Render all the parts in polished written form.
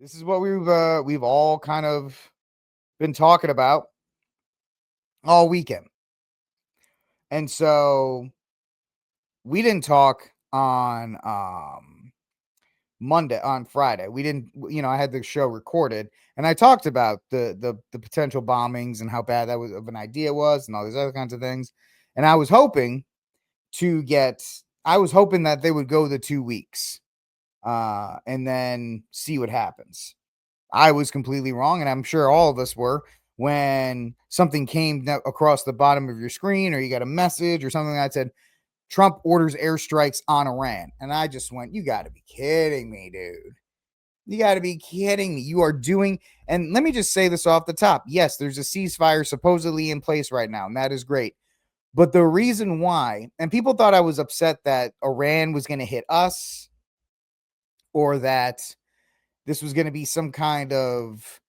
This is what we've all kind of been talking about all weekend. And so we didn't talk on Friday. We didn't, I had the show recorded and I talked about the potential bombings and how bad that was of an idea was and all these other kinds of things. And I was hoping that they would go the 2 weeks and then see what happens. I was completely wrong, and I'm sure all of us were, when something came across the bottom of your screen or you got a message or something that said, Trump orders airstrikes on Iran. And I just went, you got to be kidding me, dude. You got to be kidding me. You are doing, and let me just say this off the top. Yes, there's a ceasefire supposedly in place right now, and that is great. But the reason why, and people thought I was upset that Iran was going to hit us or that this was going to be some kind of,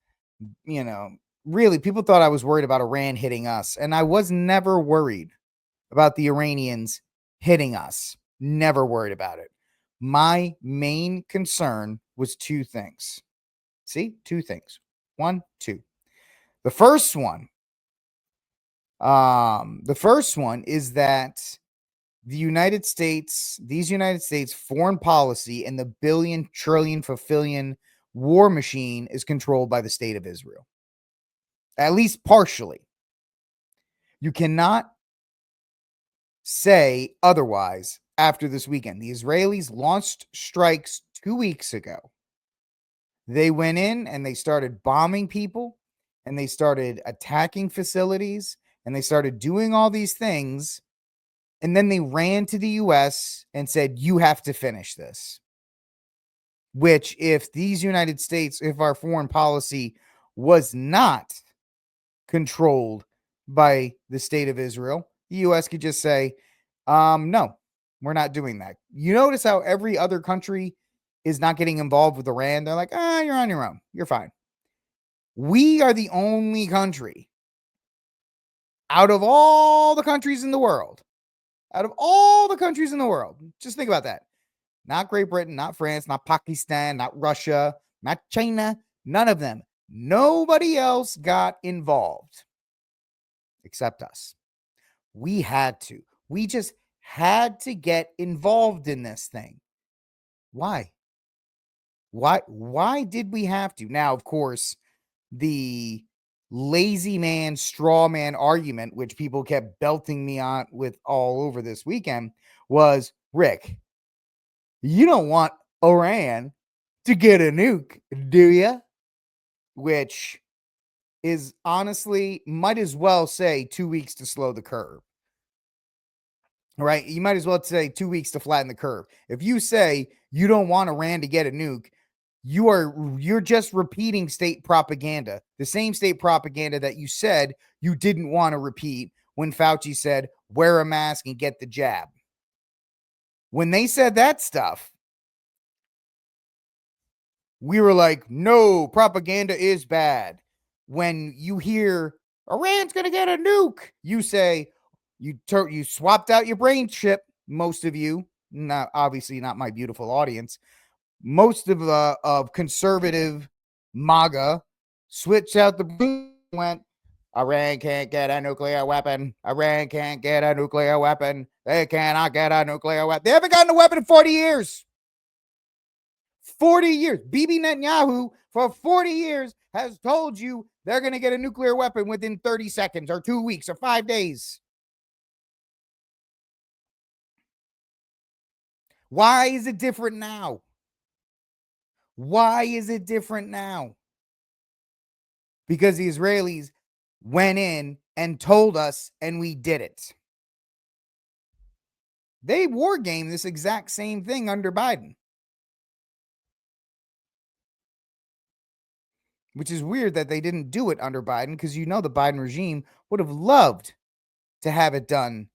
really, people thought I was worried about Iran hitting us. And I was never worried about the Iranians hitting us. Never worried about it. My main concern was two things. See, two things. One, two. The first one is that these United States foreign policy and the billion, trillion, fulfillion war machine is controlled by the state of Israel. At least partially. You cannot say otherwise after this weekend. The Israelis launched strikes 2 weeks ago. They went in and they started bombing people and they started attacking facilities and they started doing all these things. And then they ran to the U.S. and said, you have to finish this. Which, if our foreign policy was not controlled by the state of Israel, the U.S. could just say, no, we're not doing that. You notice how every other country is not getting involved with Iran. They're like, you're on your own. You're fine. We are the only country out of all the countries in the world. Just think about that. Not Great Britain, not France, not Pakistan, not Russia, not China, none of them. Nobody else got involved except us. We had to. We just had to get involved in this thing. Why? Why did we have to? Now, of course, the lazy man, straw man argument, which people kept belting me on with all over this weekend, was, Rick, you don't want Iran to get a nuke, do you? Which is honestly, might as well say 2 weeks to slow the curve. Right? You might as well say 2 weeks to flatten the curve. If you say you don't want Iran to get a nuke, you're just repeating state propaganda, the same state propaganda that you said you didn't want to repeat when Fauci said, wear a mask and get the jab. When they said that stuff, we were like, no, propaganda is bad. When you hear Iran's going to get a nuke, you say, you swapped out your brain chip, most of you, obviously not my beautiful audience. Most of conservative MAGA switched out the brain, went, Iran can't get a nuclear weapon. Iran can't get a nuclear weapon. They cannot get a nuclear weapon. They haven't gotten a weapon in 40 years. 40 years. Bibi Netanyahu, for 40 years, has told you they're going to get a nuclear weapon within 30 seconds or 2 weeks or 5 days. Why is it different now? Why is it different now? Because the Israelis went in and told us, and we did it. They war gamed this exact same thing under Biden. Which is weird that they didn't do it under Biden, because the Biden regime would have loved to have it done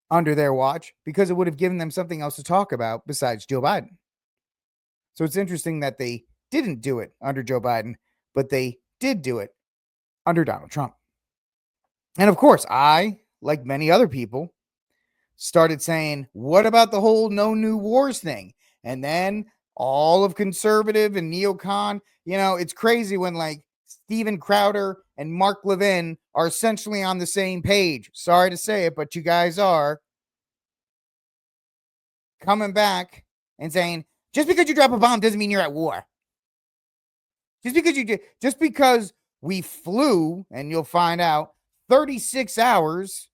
under their watch, because it would have given them something else to talk about besides Joe Biden. So it's interesting that they didn't do it under Joe Biden, but they did do it under Donald Trump. And of course, I, like many other people, started saying, what about the whole no new wars thing? And then all of conservative and neocon. It's crazy when like Steven Crowder and Mark Levin are essentially on the same page. Sorry to say it, but you guys are coming back and saying, just because you drop a bomb doesn't mean you're at war. Just because we flew, and you'll find out, 36 hours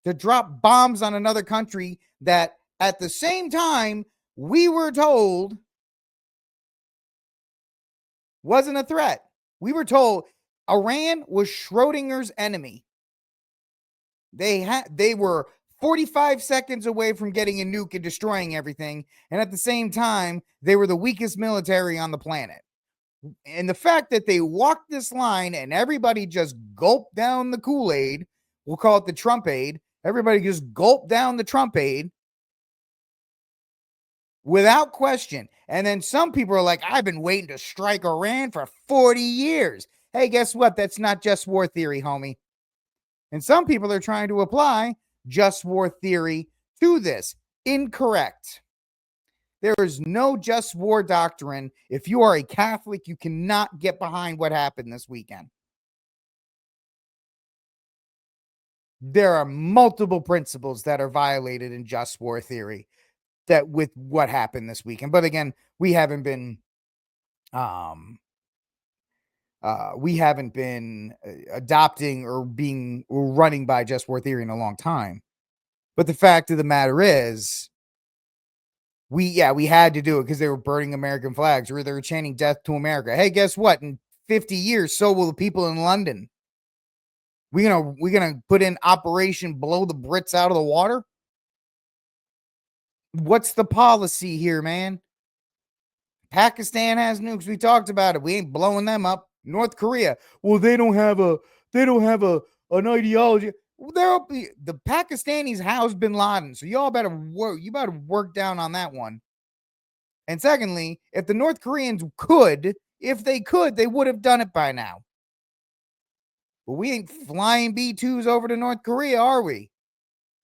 to drop bombs on another country that at the same time we were told wasn't a threat. We were told Iran was Schrodinger's enemy. They were 45 seconds away from getting a nuke and destroying everything, and at the same time, they were the weakest military on the planet. And the fact that they walked this line and everybody just gulped down the Kool-Aid, we'll call it the Trump aid, everybody just gulped down the Trump aid without question. And then some people are like, I've been waiting to strike Iran for 40 years. Hey, guess what? That's not just war theory, homie. And some people are trying to apply just war theory to this. Incorrect. There is no just war doctrine. If you are a Catholic, you cannot get behind what happened this weekend. There are multiple principles that are violated in just war theory that with what happened this weekend. But again, we haven't been adopting or running by just war theory in a long time. But the fact of the matter is, we had to do it because they were burning American flags, or they were chanting death to America. Hey, guess what? In 50 years, so will the people in London. We're gonna put in Operation Blow the Brits Out of the Water. What's the policy here, man? Pakistan has nukes. We talked about it. We ain't blowing them up. North Korea. Well, they don't have an ideology. The Pakistanis housed bin Laden, so y'all better work. You better work down on that one. And secondly, if the North Koreans if they could, they would have done it by now. But we ain't flying B-2s over to North Korea, are we?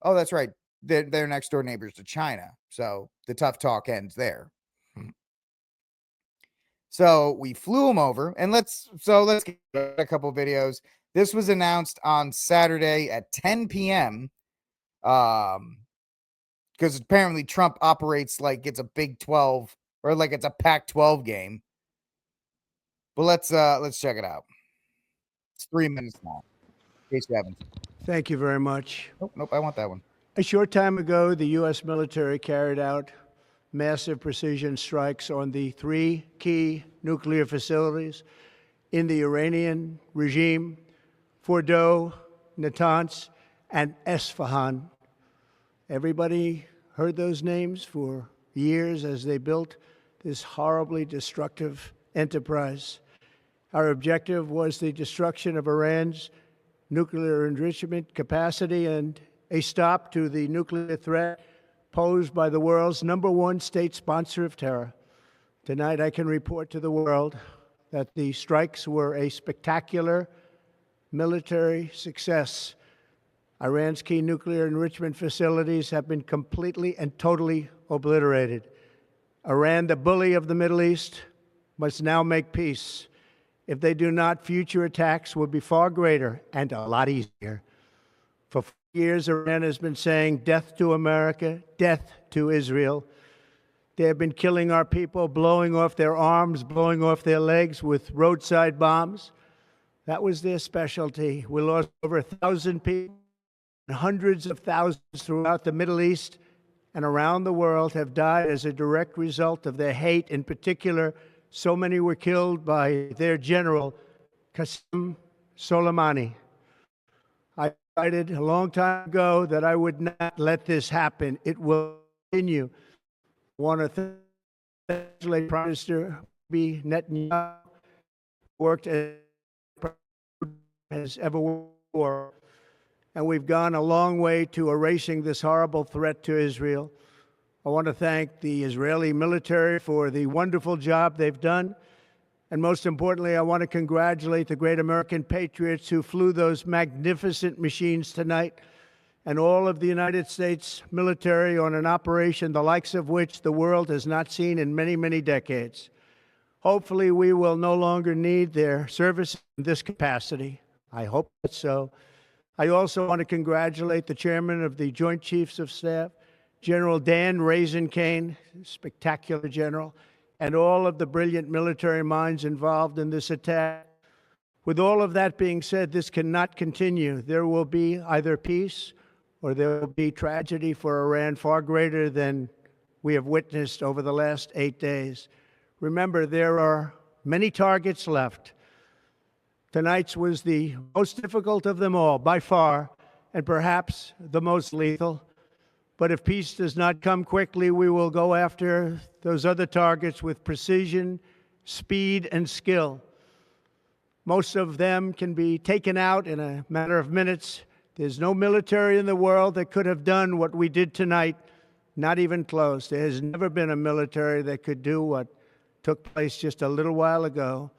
Oh, that's right. They're next door neighbors to China, so the tough talk ends there. So we flew them over, and let's get a couple videos. This was announced on Saturday at 10 p.m. Because apparently Trump operates like it's a Big 12 or like it's a Pac-12 game. But let's check it out. It's 3 minutes long. In case you haven't. Thank you very much. Nope, I want that one. A short time ago, the U.S. military carried out massive precision strikes on the 3 key nuclear facilities in the Iranian regime: Fordow, Natanz, and Esfahan. Everybody heard those names for years as they built this horribly destructive enterprise. Our objective was the destruction of Iran's nuclear enrichment capacity and a stop to the nuclear threat posed by the world's #1 state sponsor of terror. Tonight, I can report to the world that the strikes were a spectacular military success. Iran's key nuclear enrichment facilities have been completely and totally obliterated. Iran, the bully of the Middle East, must now make peace. If they do not, future attacks will be far greater and a lot easier. For 4 years, Iran has been saying death to America, death to Israel. They have been killing our people, blowing off their arms, blowing off their legs with roadside bombs. That was their specialty. We lost over 1,000 people, and hundreds of thousands throughout the Middle East and around the world have died as a direct result of their hate. In particular, so many were killed by their general, Qasem Soleimani. I decided a long time ago that I would not let this happen. It will continue. I want to thank Prime Minister Bibi Netanyahu, who worked as ever worked, and we've gone a long way to erasing this horrible threat to Israel. I want to thank the Israeli military for the wonderful job they've done. And most importantly, I want to congratulate the great American patriots who flew those magnificent machines tonight and all of the United States military on an operation the likes of which the world has not seen in many, many decades. Hopefully, we will no longer need their service in this capacity. I hope that's so. I also want to congratulate the chairman of the Joint Chiefs of Staff, General Dan Raisin Kane, spectacular general, and all of the brilliant military minds involved in this attack. With all of that being said, this cannot continue. There will be either peace or there will be tragedy for Iran far greater than we have witnessed over the last 8 days. Remember, there are many targets left. Tonight's was the most difficult of them all, by far, and perhaps the most lethal. But if peace does not come quickly, we will go after those other targets with precision, speed, and skill. Most of them can be taken out in a matter of minutes. There's no military in the world that could have done what we did tonight, not even close. There has never been a military that could do what took place just a little while ago.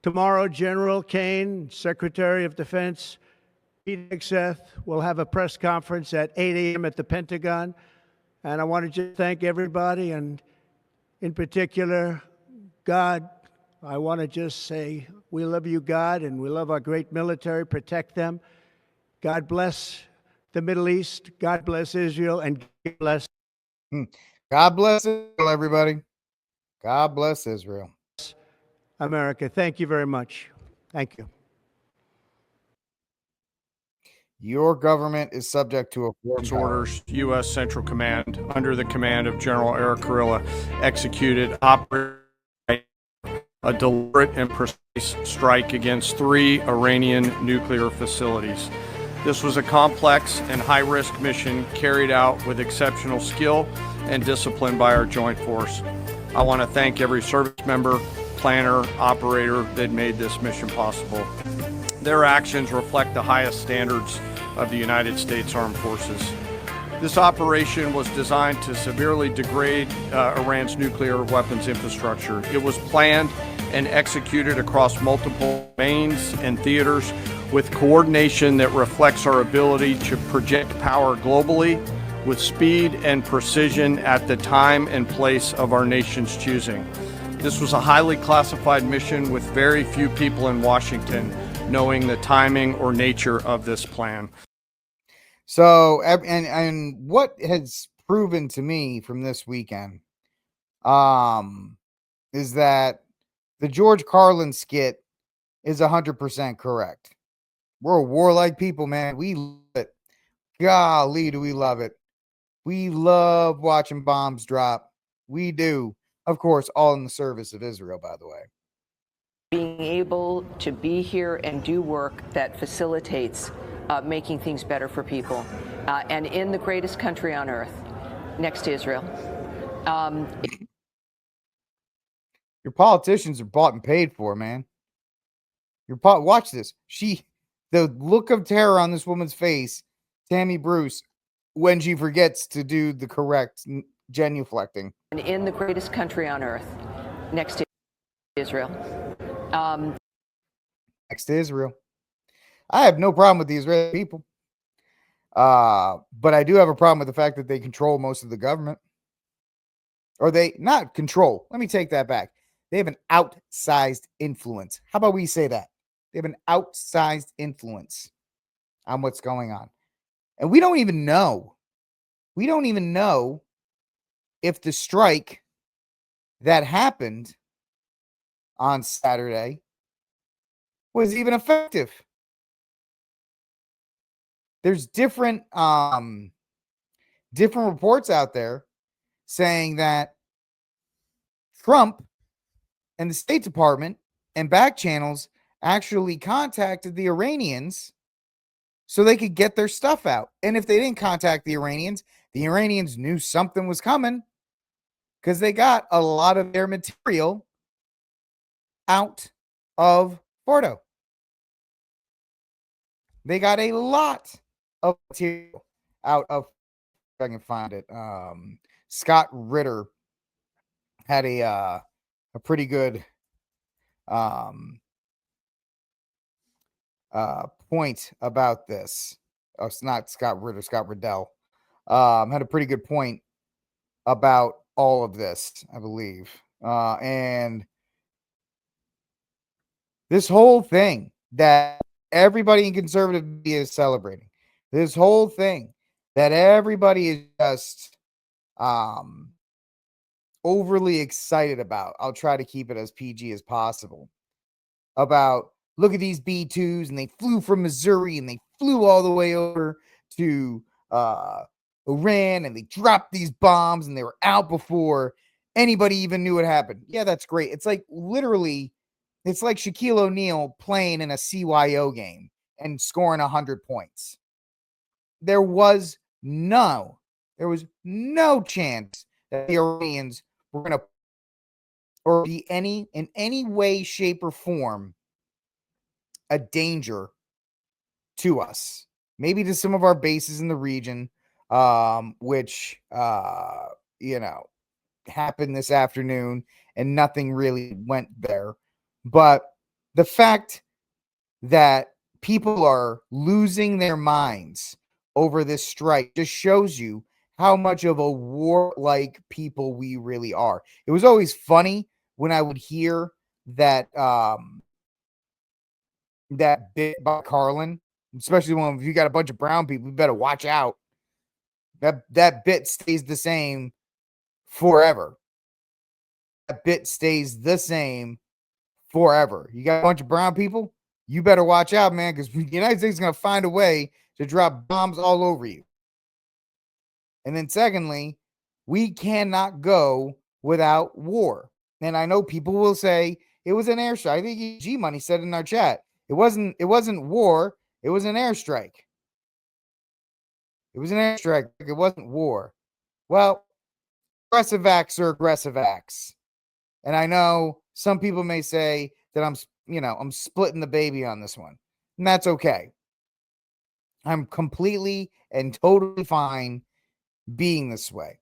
Tomorrow, General Kane, Secretary of Defense, Pete Hegseth, will have a press conference at 8 a.m. at the Pentagon. And I want to just thank everybody, and in particular, God. I want to just say, we love you, God, and we love our great military. Protect them. God bless the Middle East. God bless Israel, and God bless. God bless Israel, everybody. God bless Israel. America. Thank you very much. Thank you. Your government is subject to a foreign orders. U.S. Central Command, under the command of General Eric Kurilla, executed a deliberate and precise strike against 3 Iranian nuclear facilities. This was a complex and high-risk mission carried out with exceptional skill and discipline by our joint force. I want to thank every service member, planner, operator that made this mission possible. Their actions reflect the highest standards of the United States Armed Forces. This operation was designed to severely degrade Iran's nuclear weapons infrastructure. It was planned and executed across multiple domains and theaters with coordination that reflects our ability to project power globally with speed and precision at the time and place of our nation's choosing. This was a highly classified mission with very few people in Washington knowing the timing or nature of this plan. So, and what has proven to me from this weekend, is that the George Carlin skit is 100% correct. We're a warlike people, man. We love it. Golly, do we love it. We love watching bombs drop. We do. Of course, all in the service of Israel, by the way. Being able to be here and do work that facilitates making things better for people. And in the greatest country on earth, next to Israel. Your politicians are bought and paid for, man. Watch this. The look of terror on this woman's face, Tammy Bruce, when she forgets to do the correct genuflecting. And in the greatest country on earth, next to Israel. Next to Israel. I have no problem with the Israeli people. But I do have a problem with the fact that they control most of the government. Or they not control. Let me take that back. They have an outsized influence. How about we say that? They have an outsized influence on what's going on. And we don't even know. We don't even know if the strike that happened on Saturday was even effective. There's different reports out there saying that Trump and the State Department and back channels actually contacted the Iranians so they could get their stuff out. And if they didn't contact the Iranians knew something was coming because they got a lot of their material out of Fordo. They got a lot of material out of, if I can find it. Scott Ritter had a pretty good point about this. Oh, it's not Scott Ritter, Scott Riddell, had a pretty good point about all of this, I believe. And this whole thing that everybody in conservative media is celebrating, this whole thing that everybody is just overly excited about. I'll try to keep it as PG as possible. About, look at these B-2s, and they flew from Missouri and they flew all the way over to Iran, and they dropped these bombs, and they were out before anybody even knew what happened. Yeah, that's great. It's like literally, it's like Shaquille O'Neal playing in a CYO game and scoring 100 points. There was no chance that the Iranians were going to, or be in any way, shape, or form a danger to us. Maybe to some of our bases in the region, which happened this afternoon, and nothing really went there. But the fact that people are losing their minds over this strike just shows you how much of a warlike people we really are. It was always funny when I would hear that that bit by Carlin, especially when you got a bunch of brown people, you better watch out. That bit stays the same forever. That bit stays the same forever. You got a bunch of brown people, you better watch out, man, because the United States is going to find a way to drop bombs all over you. And then secondly, we cannot go without war. And I know people will say it was an airstrike. I think G Money said in our chat, it wasn't war, it was an airstrike. It was an airstrike. It wasn't war. Well, aggressive acts are aggressive acts. And I know some people may say that I'm splitting the baby on this one. And that's okay. I'm completely and totally fine being this way.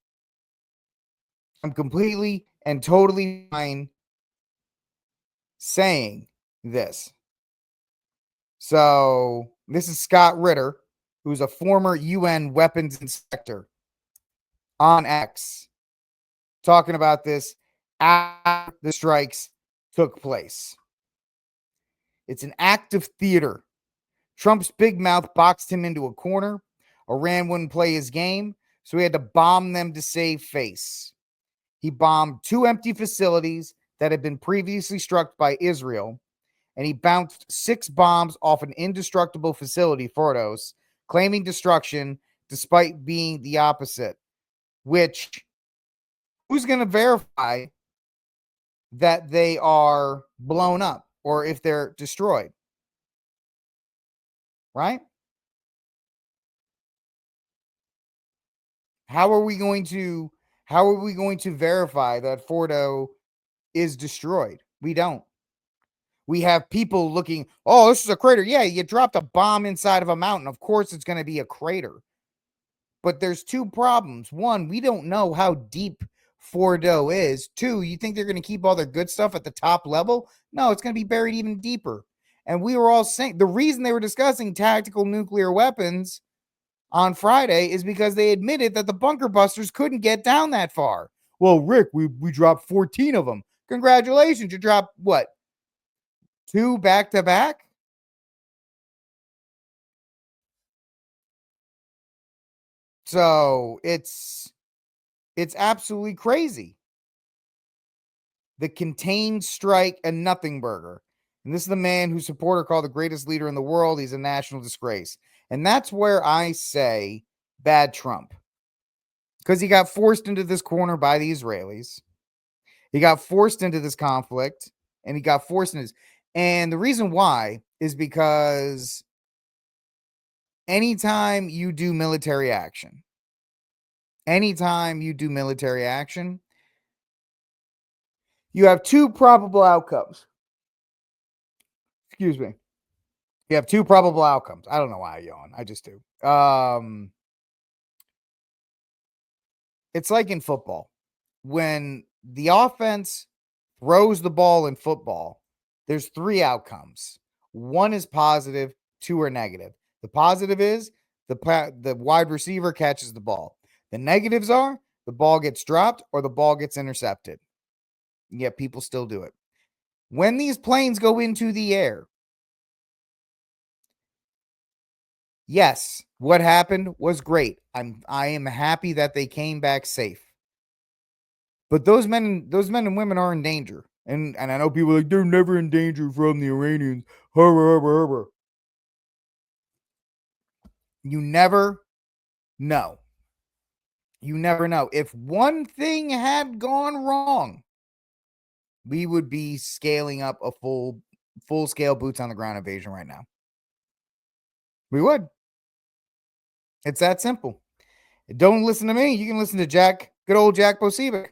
I'm completely and totally fine saying this. So this is Scott Ritter, who's a former UN weapons inspector, on X, talking about this after the strikes took place. It's an act of theater. Trump's big mouth boxed him into a corner. Iran wouldn't play his game, so he had to bomb them to save face. He bombed 2 empty facilities that had been previously struck by Israel, and he bounced 6 bombs off an indestructible facility, Fordos, claiming destruction despite being the opposite. Which, who's going to verify that they are blown up or if they're destroyed? Right? How are we going to verify that Fordo is destroyed? We don't. We have people looking, oh, this is a crater. Yeah, you dropped a bomb inside of a mountain. Of course it's going to be a crater. But there's 2 problems. 1, we don't know how deep Fordo is. 2, you think they're going to keep all their good stuff at the top level? No, it's going to be buried even deeper. And we were all saying the reason they were discussing tactical nuclear weapons on Friday is because they admitted that the bunker busters couldn't get down that far. Well, Rick, we dropped 14 of them. Congratulations. You dropped what? 2 back to back? So it's absolutely crazy. The contained strike and nothing burger. And this is the man whose supporter called the greatest leader in the world. He's a national disgrace. And that's where I say bad Trump. Because he got forced into this corner by the Israelis. He got forced into this conflict. And he got forced into this. And the reason why is because anytime you do military action, you have 2 probable outcomes. Excuse me. You have 2 probable outcomes. I don't know why I yawn. I just do. It's like in football. When the offense throws the ball in football, there's 3 outcomes. 1 is positive, 2 are negative. The positive is the wide receiver catches the ball. The negatives are the ball gets dropped or the ball gets intercepted. Yet people still do it. When these planes go into the air, yes, what happened was great. I am happy that they came back safe. But those men and women are in danger. And I know people are like, they're never in danger from the Iranians. You never know. You never know. If one thing had gone wrong, we would be scaling up a full scale boots on the ground invasion right now. We would. It's that simple. Don't listen to me. You can listen to good old Jack Bosievich.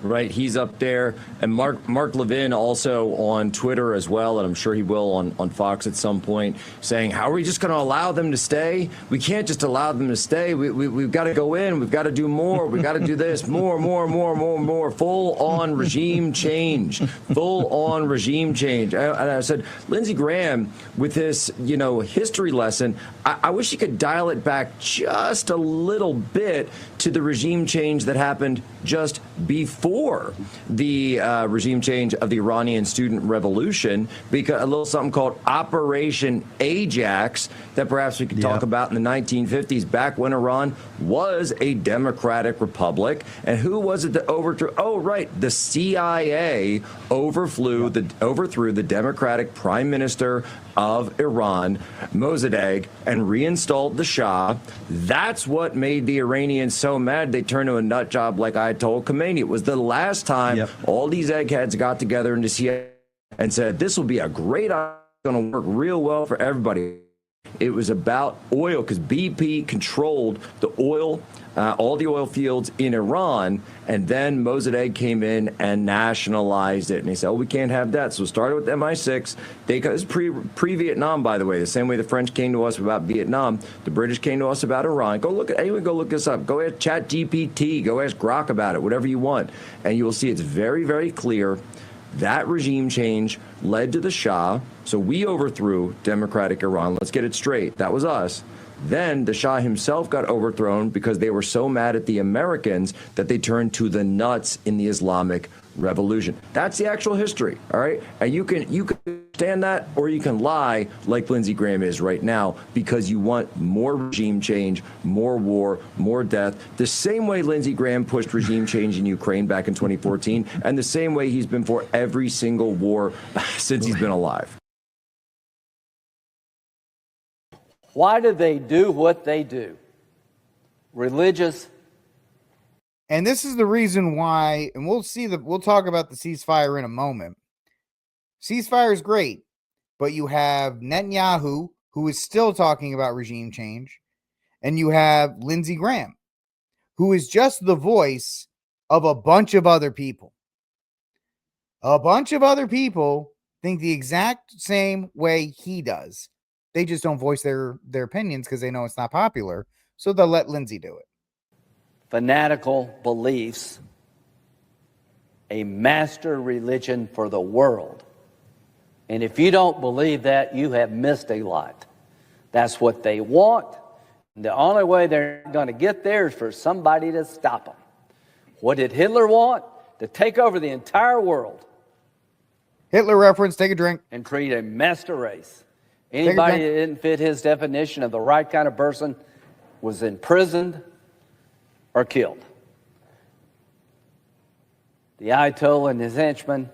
Right, he's up there, and Mark Levin also on Twitter as well, and I'm sure he will on Fox at some point, saying, how are we just going to allow them to stay? We can't just allow them to stay. We've got to go in. We've got to do more. We've got to do this. More. Full-on regime change. Full-on regime change. And I said, Lindsey Graham, with this, history lesson, I wish he could dial it back just a little bit to the regime change that happened just before the regime change of the Iranian student revolution, because a little something called Operation Ajax that perhaps we could talk about in the 1950s, back when Iran was a democratic republic. And who was it that overthrew? Oh, right. The CIA overthrew the democratic prime minister of Iran, Mossadegh, and reinstalled the Shah. That's what made the Iranians so mad they turned to a nut job like I told Khomeini. It was the last time all these eggheads got together in the CIA and said, this will be a great idea, going to work real well for everybody. It was about oil, because BP controlled the oil, all the oil fields in Iran, and then Mossadegh came in and nationalized it. And they said, oh, we can't have that. So it started with MI6. It's pre-Vietnam, by the way, the same way the French came to us about Vietnam. The British came to us about Iran. Go look this up. Go ask ChatGPT. Go ask Grok about it, whatever you want. And you will see it's very, very clear. That regime change led to the Shah. So we overthrew democratic Iran. Let's get it straight. That was us. Then the Shah himself got overthrown because they were so mad at the Americans that they turned to the nuts in the Islamic Revolution. That's the actual history, all right? And you can stand that, or you can lie like Lindsey Graham is right now, because you want more regime change, more war, more death, the same way Lindsey Graham pushed regime change in Ukraine back in 2014, and the same way he's been for every single war since he's been alive. Why do they do what they do? Religious. And this is the reason why, and we'll talk about the ceasefire in a moment. Ceasefire is great, but you have Netanyahu, who is still talking about regime change, and you have Lindsey Graham, who is just the voice of a bunch of other people. A bunch of other people think the exact same way he does. They just don't voice their opinions because they know it's not popular, so they'll let Lindsey do it. Fanatical beliefs, a master religion for the world. And if you don't believe that, you have missed a lot. That's what they want. And the only way they're going to get there is for somebody to stop them. What did Hitler want? To take over the entire world. Hitler reference, take a drink. And create a master race. Anybody that didn't fit his definition of the right kind of person was imprisoned or killed. The Ayatollah and his henchmen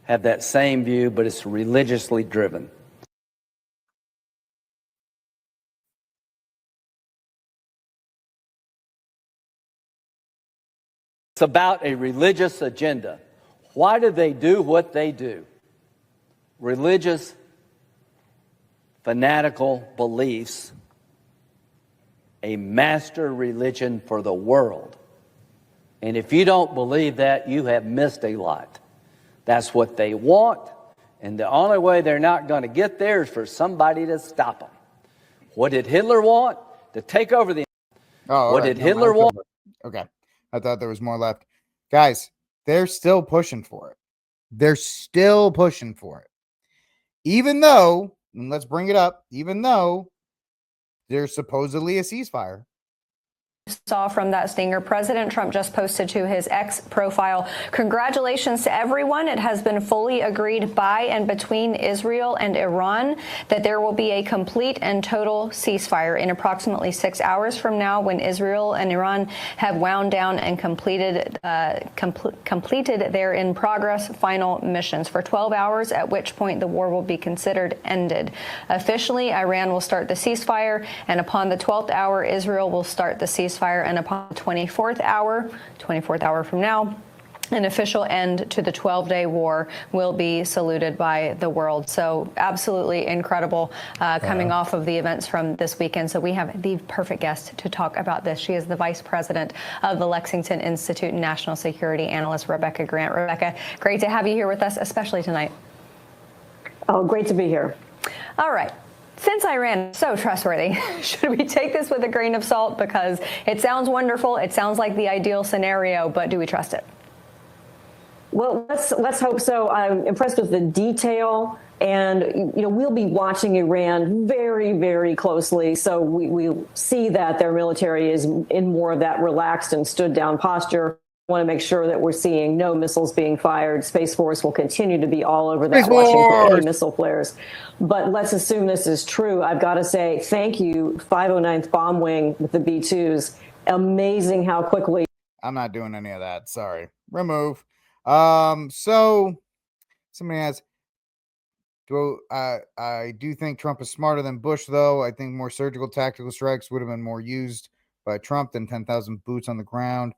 have that same view, but it's religiously driven. It's about a religious agenda. Why do they do what they do? Religious, fanatical beliefs, a master religion for the world. And if you don't believe that, you have missed a lot. That's what they want, and the only way they're not going to get there is for somebody to stop them. What did Hitler want? To take over the... What did Hitler want? Okay. I thought there was more left. Guys, they're still pushing for it. They're still pushing for it. Even though, and let's bring it up, even though there's supposedly a ceasefire. Saw from that stinger, President Trump just posted to his X profile, "Congratulations to everyone. It has been fully agreed by and between Israel and Iran that there will be a complete and total ceasefire in approximately 6 hours from now, when Israel and Iran have wound down and completed their in progress final missions for 12 hours, at which point the war will be considered ended. Officially, Iran will start the ceasefire, and upon the 12th hour, Israel will start the ceasefire. And upon the 24th hour from now, an official end to the 12-day war will be saluted by the world." So absolutely incredible coming off of the events from this weekend. So we have the perfect guest to talk about this. She is the vice president of the Lexington Institute and national security analyst, Rebecca Grant. Rebecca, great to have you here with us, especially tonight. Oh, great to be here. All right. Since Iran is so trustworthy, should we take this with a grain of salt? Because it sounds wonderful. It sounds like the ideal scenario, but do we trust it? Well, let's hope so. I'm impressed with the detail, and we'll be watching Iran very, very closely. So we'll see that their military is in more of that relaxed and stood down posture. Want to make sure that we're seeing no missiles being fired. Space Force will continue to be all over that, watching for any missile flares. But let's assume this is true. I've got to say thank you, 509th Bomb Wing with the B-2s. Amazing how quickly. I'm not doing any of that. Sorry. Remove. So somebody asks, I do think Trump is smarter than Bush, though. I think more surgical tactical strikes would have been more used by Trump than 10,000 boots on the ground.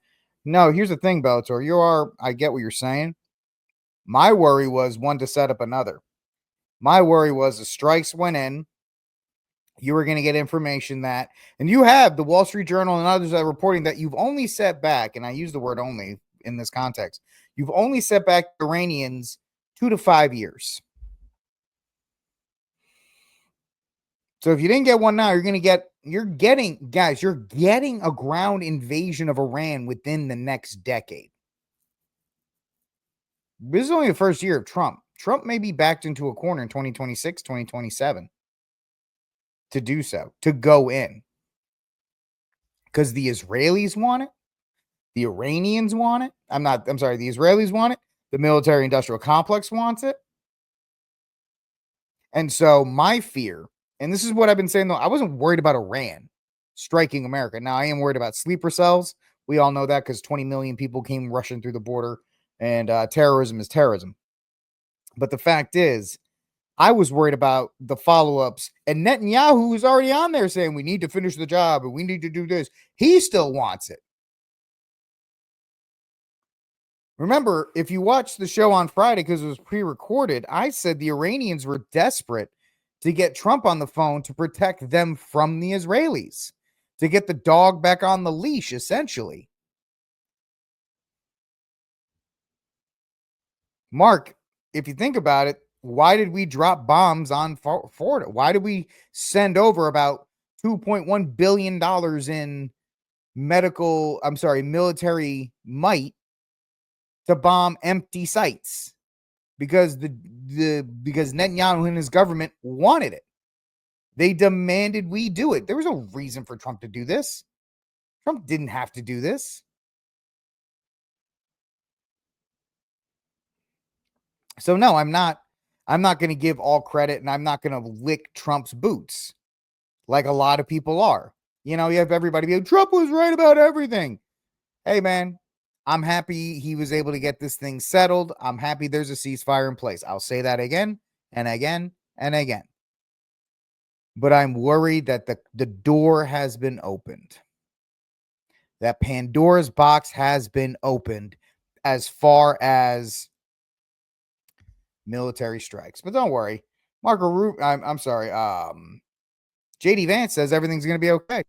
No, here's the thing, Bellator. I get what you're saying. My worry was one to set up another. My worry was the strikes went in. You were going to get information that, and you have the Wall Street Journal and others are reporting that you've only set back, and I use the word only in this context, you've only set back the Iranians 2 to 5 years. So if you didn't get one now, you're getting a ground invasion of Iran within the next decade. This is only the first year of Trump. Trump may be backed into a corner in 2026, 2027 to do so, to go in. Because the Israelis want it. The Iranians want it. The Israelis want it. The military industrial complex wants it. And so my fear, and this is what I've been saying, though, I wasn't worried about Iran striking America. Now, I am worried about sleeper cells. We all know that because 20 million people came rushing through the border, and terrorism is terrorism. But the fact is, I was worried about the follow-ups, and Netanyahu is already on there saying we need to finish the job and we need to do this. He still wants it. Remember, if you watched the show on Friday, because it was pre-recorded, I said the Iranians were desperate to get Trump on the phone to protect them from the Israelis, to get the dog back on the leash, essentially. Mark, if you think about it, why did we drop bombs on Florida? Why did we send over about $2.1 billion in military might to bomb empty sites? Because because Netanyahu and his government wanted it. They demanded we do it. There was no reason for Trump to do this. Trump didn't have to do this. So no, I'm not going to give all credit, and I'm not going to lick Trump's boots like a lot of people are. You have everybody be like, Trump was right about everything. Hey, man, I'm happy he was able to get this thing settled. I'm happy there's a ceasefire in place. I'll say that again and again and again. But I'm worried that the door has been opened. That Pandora's box has been opened as far as military strikes. But don't worry. JD Vance says everything's going to be okay.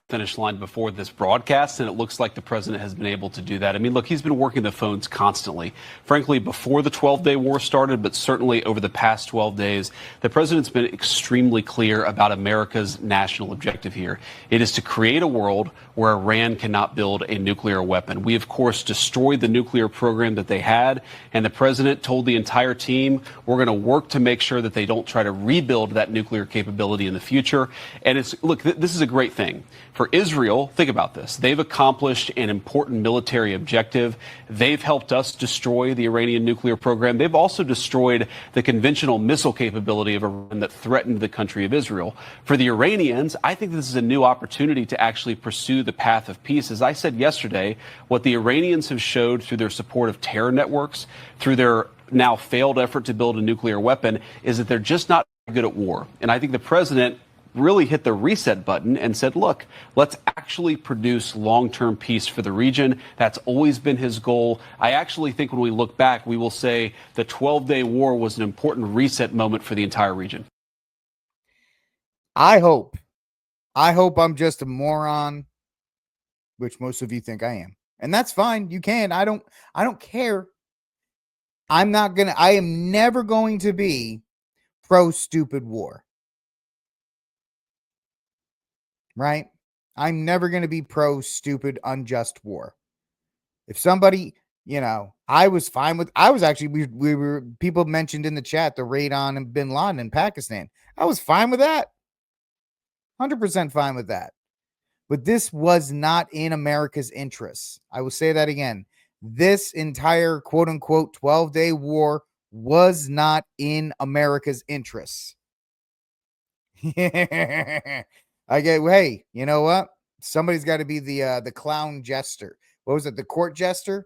finish line before this broadcast, and it looks like the president has been able to do that. I mean, look, he's been working the phones constantly. Frankly, before the 12-day war started, but certainly over the past 12 days, the president's been extremely clear about America's national objective here. It is to create a world where Iran cannot build a nuclear weapon. We, of course, destroyed the nuclear program that they had, and the president told the entire team, we're going to work to make sure that they don't try to rebuild that nuclear capability in the future. And it's, look, this is a great thing. For Israel, think about this. They've accomplished an important military objective. They've helped us destroy the Iranian nuclear program. They've also destroyed the conventional missile capability of Iran that threatened the country of Israel. For the Iranians, I think this is a new opportunity to actually pursue the path of peace. As I said yesterday, what the Iranians have showed through their support of terror networks, through their now failed effort to build a nuclear weapon, is that they're just not good at war. And I think the president really hit the reset button and said, look, let's actually produce long-term peace for the region. That's always been his goal. I actually think when we look back, we will say the 12-day war was an important reset moment for the entire region. I hope I'm just a moron, which most of you think I am. And that's fine. You can. I don't care. I am never going to be pro stupid war. Right? I'm never going to be pro stupid, unjust war. If somebody, I was actually, we were, people mentioned in the chat the raid on bin Laden in Pakistan. I was fine with that. 100% fine with that. But this was not in America's interests. I will say that again. This entire quote unquote 12-day war was not in America's interests. Hey, you know what? Somebody's got to be the clown jester. What was it? The court jester?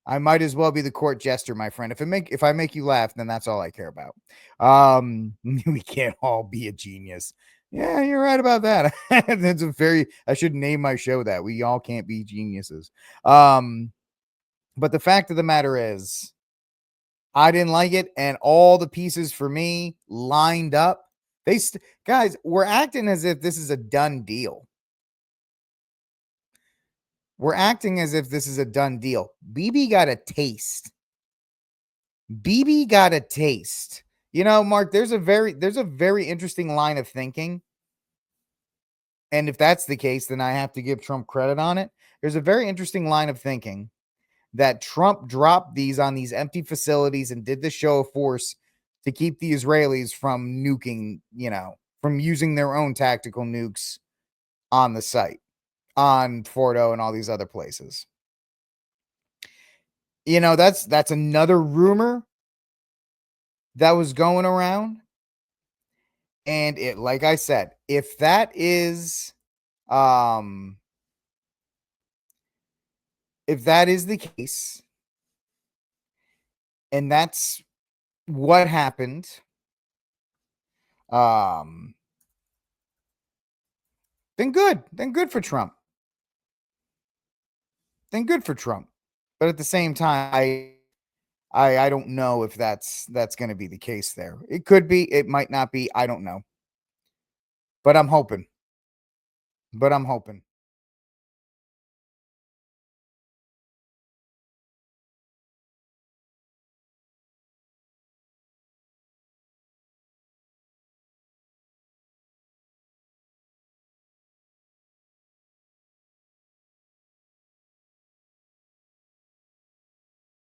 I might as well be the court jester, my friend. If I make you laugh, then that's all I care about. We can't all be a genius. Yeah, you're right about that. That's I should name my show that. We all can't be geniuses. But the fact of the matter is, I didn't like it, and all the pieces for me lined up. Guys, we're acting as if this is a done deal. We're acting as if this is a done deal. BB got a taste. BB got a taste. Mark, there's a very interesting line of thinking. And if that's the case, then I have to give Trump credit on it. There's a very interesting line of thinking that Trump dropped these on these empty facilities and did the show of force to keep the Israelis from nuking, from using their own tactical nukes on the site, on Fordo and all these other places. That's another rumor that was going around. And like I said, if that is the case, and that's what happened, then good for Trump. But at the same time, I don't know if that's going to be the case there. It could be, it might not be. I don't know. But I'm hoping.